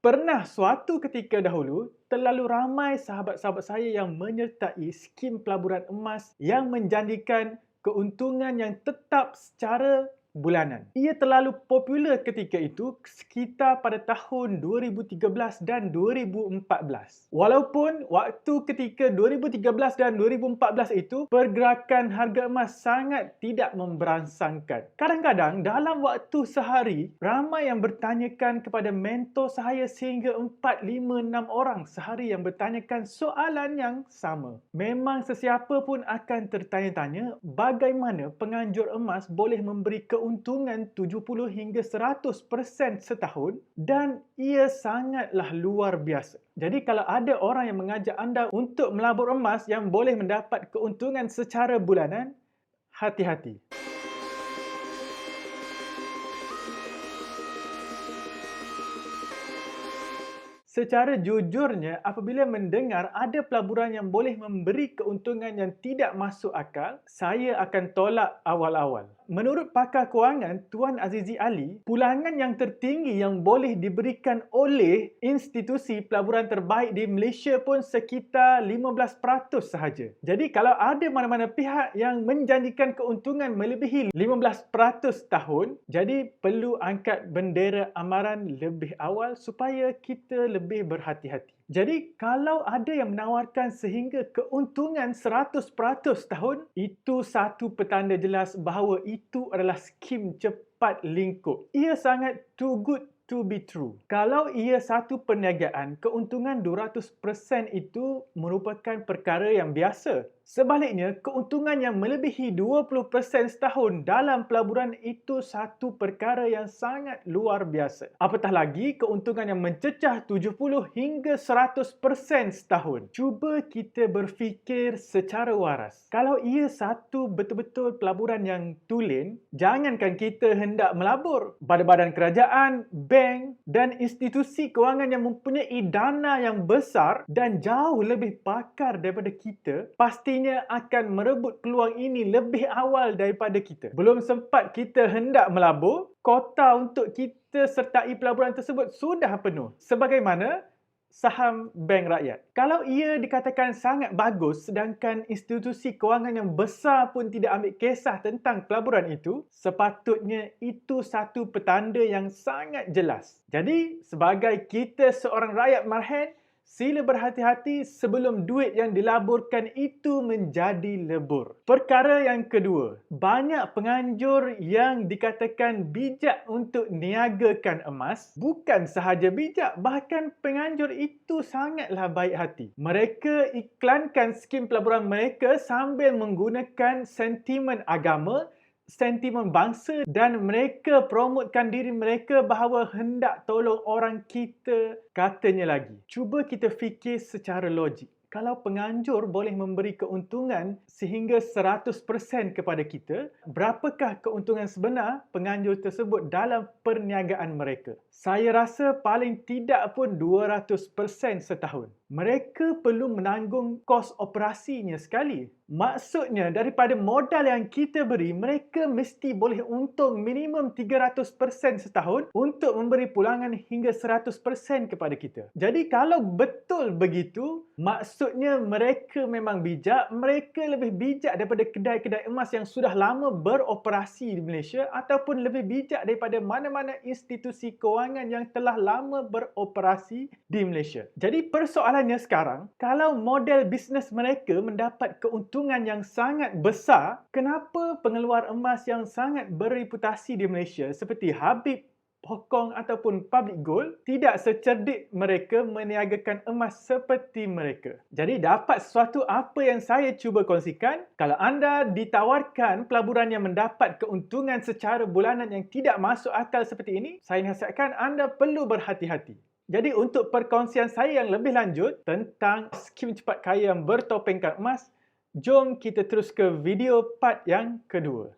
Pernah suatu ketika dahulu, terlalu ramai sahabat-sahabat saya yang menyertai skim pelaburan emas yang menjanjikan keuntungan yang tetap secara bulanan. Ia terlalu popular ketika itu sekitar pada tahun 2013 dan 2014. Walaupun waktu ketika 2013 dan 2014 itu, pergerakan harga emas sangat tidak memberansangkan. Kadang-kadang dalam waktu sehari, ramai yang bertanyakan kepada mentor saya sehingga 4, 5, 6 orang sehari yang bertanyakan soalan yang sama. Memang sesiapa pun akan tertanya-tanya bagaimana penganjur emas boleh memberi keuntungan 70 hingga 100% setahun dan ia sangatlah luar biasa. Jadi kalau ada orang yang mengajak anda untuk melabur emas yang boleh mendapat keuntungan secara bulanan, hati-hati. Secara jujurnya, apabila mendengar ada pelaburan yang boleh memberi keuntungan yang tidak masuk akal, saya akan tolak awal-awal. Menurut pakar kewangan Tuan Azizi Ali, pulangan yang tertinggi yang boleh diberikan oleh institusi pelaburan terbaik di Malaysia pun sekitar 15% sahaja. Jadi kalau ada mana-mana pihak yang menjanjikan keuntungan melebihi 15% tahun, jadi perlu angkat bendera amaran lebih awal supaya kita lebih berhati-hati. Jadi, kalau ada yang menawarkan sehingga keuntungan 100% tahun, itu satu petanda jelas bahawa itu adalah skim cepat lingkup. Ia sangat too good to be true. Kalau ia satu perniagaan, keuntungan 200% itu merupakan perkara yang biasa. Sebaliknya, keuntungan yang melebihi 20% setahun dalam pelaburan itu satu perkara yang sangat luar biasa. Apatah lagi, keuntungan yang mencecah 70 hingga 100% setahun. Cuba kita berfikir secara waras. Kalau ia satu betul-betul pelaburan yang tulen, jangankan kita hendak melabur. Badan-badan kerajaan, bank dan institusi kewangan yang mempunyai dana yang besar dan jauh lebih pakar daripada kita, pastinya akan merebut peluang ini lebih awal daripada kita. Belum sempat kita hendak melabur, kota untuk kita sertai pelaburan tersebut sudah penuh. Sebagaimana saham bank rakyat. Kalau ia dikatakan sangat bagus sedangkan institusi kewangan yang besar pun tidak ambil kisah tentang pelaburan itu, sepatutnya itu satu petanda yang sangat jelas. Jadi, sebagai kita seorang rakyat marhen, sila berhati-hati sebelum duit yang dilaburkan itu menjadi lebur. Perkara yang kedua, banyak penganjur yang dikatakan bijak untuk niagakan emas, bukan sahaja bijak, bahkan penganjur itu sangatlah baik hati. Mereka iklankan skim pelaburan mereka sambil menggunakan sentimen agama, sentimen bangsa dan mereka promotkan diri mereka bahawa hendak tolong orang kita, katanya lagi. Cuba kita fikir secara logik. Kalau penganjur boleh memberi keuntungan sehingga 100% kepada kita, berapakah keuntungan sebenar penganjur tersebut dalam perniagaan mereka? Saya rasa paling tidak pun 200% setahun. Mereka perlu menanggung kos operasinya sekali. Maksudnya, daripada modal yang kita beri, mereka mesti boleh untung minimum 300% setahun untuk memberi pulangan hingga 100% kepada kita. Jadi, kalau betul begitu, maksudnya mereka memang bijak, mereka lebih bijak daripada kedai-kedai emas yang sudah lama beroperasi di Malaysia ataupun lebih bijak daripada mana-mana institusi kewangan yang telah lama beroperasi di Malaysia. Jadi, persoalannya sekarang, kalau model bisnes mereka mendapat keuntungan yang sangat besar, kenapa pengeluar emas yang sangat berreputasi di Malaysia seperti Habib, Hongkong ataupun Public Gold tidak secerdik mereka meniagakan emas seperti mereka? Jadi dapat sesuatu apa yang saya cuba kongsikan, kalau anda ditawarkan pelaburan yang mendapat keuntungan secara bulanan yang tidak masuk akal seperti ini, saya nasihatkan anda perlu berhati-hati. Jadi untuk perkongsian saya yang lebih lanjut tentang skim cepat kaya yang bertopengkan emas, jom kita terus ke video part yang kedua.